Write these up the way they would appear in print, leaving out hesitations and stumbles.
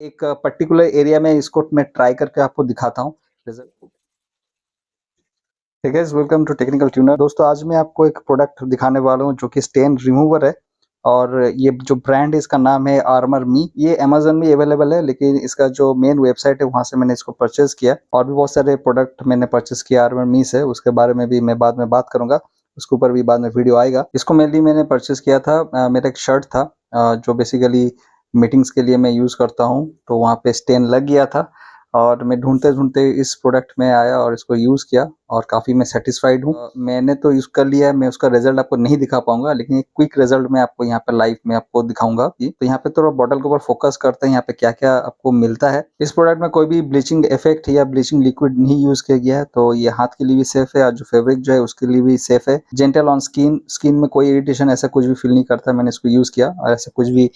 एक particular area में इसको मैं ट्राई करके आपको दिखाता हूँ रिजल्ट। ठीक है, वेलकम टू टेक्निकल ट्यूनर। दोस्तों आज मैं आपको एक प्रोडक्ट दिखाने वाला हूँ जो कि स्टेन रिमूवर है और ये जो ब्रांड है इसका नाम है आर्मर मी। ये अमेजन में अवेलेबल है, लेकिन इसका जो मेन वेबसाइट है वहाँ से मैंने इसको परचेज किया। और भी बहुत सारे प्रोडक्ट मैंने परचेज किया आर्मर मी से, उसके बारे में भी मैं बाद में बात करूंगा, उसके ऊपर भी बाद में वीडियो आएगा। इसको मेनली मैंने परचेज किया था, मेरा एक शर्ट था जो बेसिकली मीटिंग्स के लिए मैं यूज़ करता हूँ, तो वहाँ पे स्टेन लग गया था और मैं ढूंढते-ढूंढते इस प्रोडक्ट में आया और इसको यूज़ किया और काफ़ी मैं सैटिस्फाइड हूँ। मैंने तो यूज़ कर लिया है, मैं उसका रिज़ल्ट आपको नहीं दिखा पाऊँगा, लेकिन एक क्विक रिज़ल्ट मैं आपको यहाँ पे लाइव में आपको दिखाऊँगा। तो यहाँ पे थोड़ा बॉटल के ऊपर फ़ोकस करते हैं, यहाँ पे क्या-क्या आपको मिलता है। इस प्रोडक्ट में कोई भी ब्लीचिंग इफ़ेक्ट या ब्लीचिंग लिक्विड नहीं यूज़ किया गया है, तो ये हाथ के लिए भी सेफ़ है और जो फैब्रिक जो है उसके लिए भी सेफ़ है। जेंटल ऑन स्किन, स्किन में कोई इरिटेशन ऐसा कुछ भी फ़ील नहीं करता। मैंने इसको यूज़ किया और ऐसा कुछ भी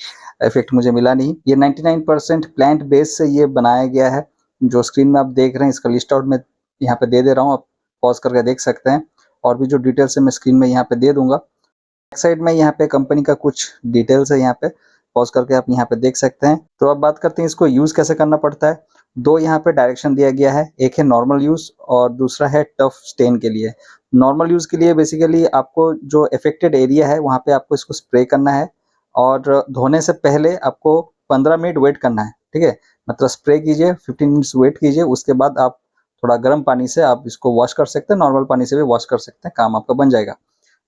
इफ़ेक्ट मुझे मिला नहीं। ये 99% प्लांट बेस से ये बनाया गया है। जो स्क्रीन में आप देख रहे हैं इसका लिस्ट आउट मैं यहाँ पे दे रहा हूँ, आप पॉज करके देख सकते हैं और भी जो डिटेल्स है मैं स्क्रीन में यहाँ पे दे दूंगा। बैक साइड में यहाँ पे कंपनी का कुछ डिटेल्स है, यहाँ पे पॉज करके आप यहाँ पे देख सकते हैं। तो अब बात करते हैं इसको यूज कैसे करना पड़ता है। दो यहाँ पे डायरेक्शन दिया गया है, एक है नॉर्मल यूज और दूसरा है टफ स्टेन के लिए। नॉर्मल यूज के लिए बेसिकली आपको जो अफेक्टेड एरिया है वहाँ पे आपको इसको स्प्रे करना है और धोने से पहले आपको 15 मिनट वेट करना है। ठीक है, मतलब स्प्रे कीजिए, 15 मिनट्स वेट कीजिए, उसके बाद आप थोड़ा गर्म पानी से आप इसको वॉश कर सकते हैं, नॉर्मल पानी से भी वॉश कर सकते हैं, काम आपका बन जाएगा,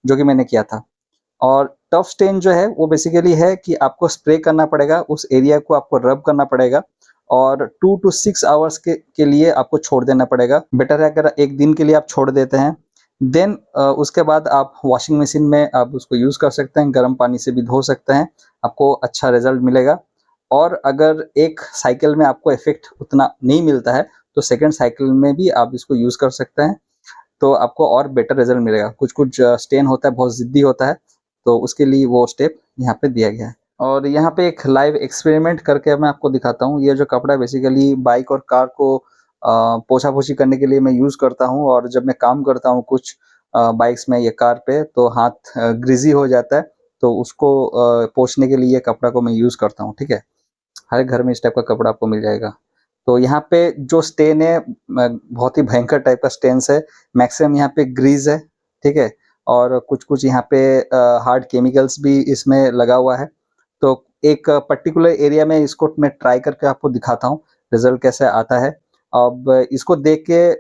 जो कि मैंने किया था। और टफ स्टेन जो है वो बेसिकली है कि आपको स्प्रे करना पड़ेगा, उस एरिया को आपको रब करना पड़ेगा और 2 to 6 आवर्स के लिए आपको छोड़ देना पड़ेगा। बेटर है अगर एक दिन के लिए आप छोड़ देते हैं, देन उसके बाद आप वॉशिंग मशीन में आप उसको यूज़ कर सकते हैं, गर्म पानी से भी धो सकते हैं, आपको अच्छा रिजल्ट मिलेगा। और अगर एक साइकिल में आपको इफेक्ट उतना नहीं मिलता है तो सेकंड साइकिल में भी आप इसको यूज़ कर सकते हैं, तो आपको और बेटर रिजल्ट मिलेगा। कुछ कुछ स्टेन होता है बहुत ज़िद्दी होता है, तो उसके लिए वो स्टेप यहाँ पे दिया गया है। और यहाँ पे एक लाइव एक्सपेरिमेंट करके मैं आपको दिखाता हूँ। ये जो कपड़ा बेसिकली बाइक और कार को पोछा पोछी करने के लिए मैं यूज़ करता हूँ, और जब मैं काम करता हूँ कुछ बाइक्स में या कार पे तो हाथ ग्रीजी हो जाता है, तो उसको पोछने के लिए कपड़ा को मैं यूज़ करता हूँ। ठीक है, हर घर में इस टाइप का कपड़ा आपको मिल जाएगा। तो यहाँ पे जो स्टेन है बहुत ही भयंकर टाइप का स्टेन्स है, मैक्सिमम यहाँ पे ग्रीज है। ठीक है, और कुछ कुछ यहाँ पे हार्ड केमिकल्स भी इसमें लगा हुआ है। तो एक पर्टिकुलर एरिया में इसको मैं ट्राई करके आपको दिखाता हूँ रिजल्ट कैसे आता है। अब इसको देख के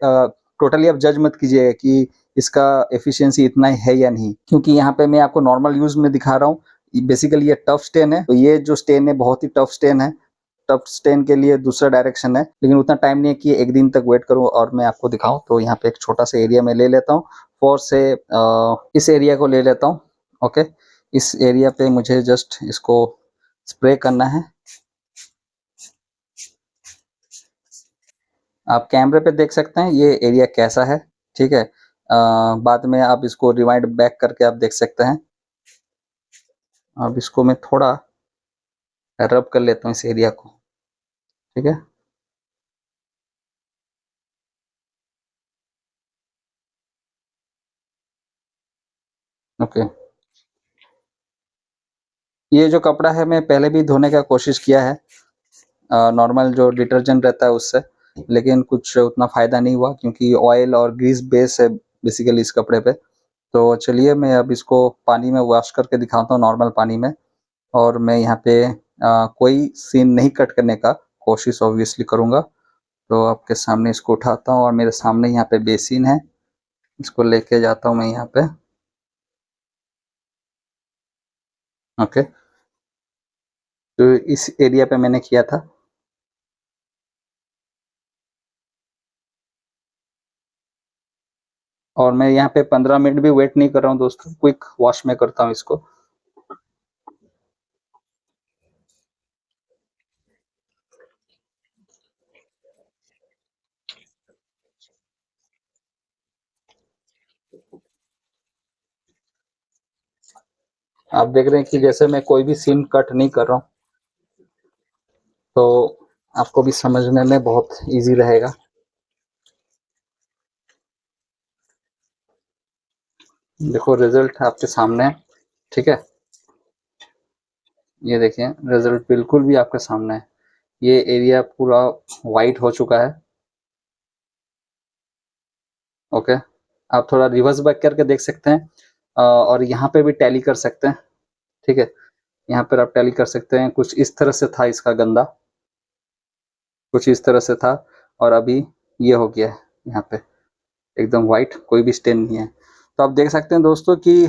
टोटली आप जज मत कीजिएगा कि इसका एफिशिएंसी इतना है या नहीं, क्योंकि यहाँ पे मैं आपको नॉर्मल यूज में दिखा रहा हूँ। बेसिकली ये टफ स्टेन है, तो ये जो स्टेन है बहुत ही टफ स्टेन है। टफ स्टेन के लिए दूसरा डायरेक्शन है, लेकिन उतना टाइम नहीं है कि एक दिन तक वेट करूं और मैं आपको दिखाऊं। तो यहाँ पे एक छोटा सा एरिया में ले लेता हूँ, फोर से इस एरिया को ले लेता हूँ। ओके, इस एरिया पे मुझे जस्ट इसको स्प्रे करना है। आप कैमरे पे देख सकते हैं ये एरिया कैसा है। ठीक है, बाद में आप इसको रिवाइंड बैक करके आप देख सकते हैं। अब इसको मैं थोड़ा रब कर लेता हूँ इस एरिया को। ठीक है, ओके। ये जो कपड़ा है मैं पहले भी धोने का कोशिश किया है नॉर्मल जो डिटर्जेंट रहता है उससे, लेकिन कुछ उतना फ़ायदा नहीं हुआ क्योंकि ऑयल और ग्रीस बेस है बेसिकली इस कपड़े पे। तो चलिए मैं अब इसको पानी में वॉश करके दिखाता हूँ, नॉर्मल पानी में। और मैं यहाँ पे कोई सीन नहीं कट करने का कोशिश ऑब्वियसली करूँगा। तो आपके सामने इसको उठाता हूँ और मेरे सामने यहाँ पे बेसिन है, इसको लेके जाता हूँ मैं यहाँ पे। ओके, तो इस एरिया पे मैंने किया था। और मैं यहाँ पे 15 मिनट भी वेट नहीं कर रहा हूँ दोस्तों, क्विक वॉश में करता हूँ इसको। आप देख रहे हैं कि जैसे मैं कोई भी सीन कट नहीं कर रहा हूँ, तो आपको भी समझने में बहुत इजी रहेगा। देखो रिजल्ट आपके सामने है। ठीक है, ये देखिए रिजल्ट बिल्कुल भी आपके सामने है। ये एरिया पूरा वाइट हो चुका है। ओके, आप थोड़ा रिवर्स बैक करके देख सकते हैं और यहाँ पे भी टैली कर सकते हैं। ठीक है, यहाँ पर आप टैली कर सकते हैं। कुछ इस तरह से था इसका गंदा, कुछ इस तरह से था और अभी ये हो गया है यहाँ पे एकदम वाइट, कोई भी स्टेन नहीं है। तो आप देख सकते हैं दोस्तों कि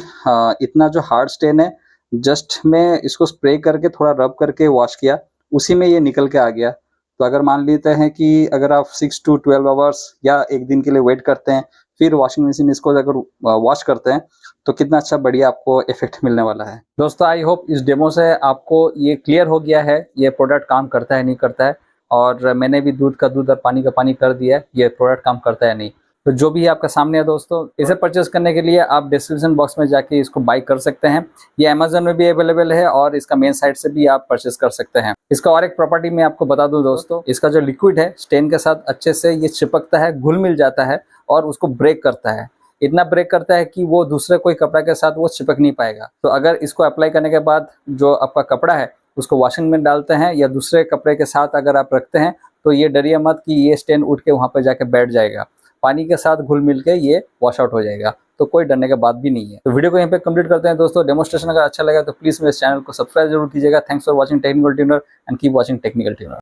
इतना जो हार्ड स्टेन है, जस्ट मैं इसको स्प्रे करके थोड़ा रब करके वॉश किया, उसी में ये निकल के आ गया। तो अगर मान लेते हैं कि अगर आप 6 टू 12 आवर्स या एक दिन के लिए वेट करते हैं, फिर वॉशिंग मशीन इसको अगर वॉश करते हैं, तो कितना अच्छा बढ़िया आपको इफेक्ट मिलने वाला है। दोस्तों आई होप इस डेमो से आपको ये क्लियर हो गया है ये प्रोडक्ट काम करता है नहीं करता है, और मैंने भी दूध का दूध और पानी का पानी कर दिया है, ये प्रोडक्ट काम करता है नहीं। तो जो भी आपका सामने है दोस्तों, इसे परचेस करने के लिए आप डिस्क्रिप्शन बॉक्स में जाके इसको बाय कर सकते हैं। ये अमेजन में भी अवेलेबल है और इसका मेन साइट से भी आप परचेस कर सकते हैं। इसका और एक प्रॉपर्टी मैं आपको बता दूं दोस्तों, इसका जो लिक्विड है स्टेन के साथ अच्छे से ये चिपकता है, घुल मिल जाता है और उसको ब्रेक करता है। इतना ब्रेक करता है कि वो दूसरे कोई कपड़ा के साथ वो चिपक नहीं पाएगा। तो अगर इसको अप्लाई करने के बाद जो आपका कपड़ा है उसको वॉशिंग में डालते हैं या दूसरे कपड़े के साथ अगर आप रखते हैं, तो ये डरिए मत कि ये स्टेन उठ के वहाँ पे जाके बैठ जाएगा। पानी के साथ घुल मिल के ये वॉश आउट हो जाएगा, तो कोई डरने का बात भी नहीं है। तो वीडियो को यहाँ पे कंप्लीट करते हैं दोस्तों। डेमोस्ट्रेशन अगर अच्छा लगा तो प्लीज मेरे चैनल को सब्सक्राइब जरूर कीजिएगा। Thanks for watching technical tuner and keep watching technical tuner.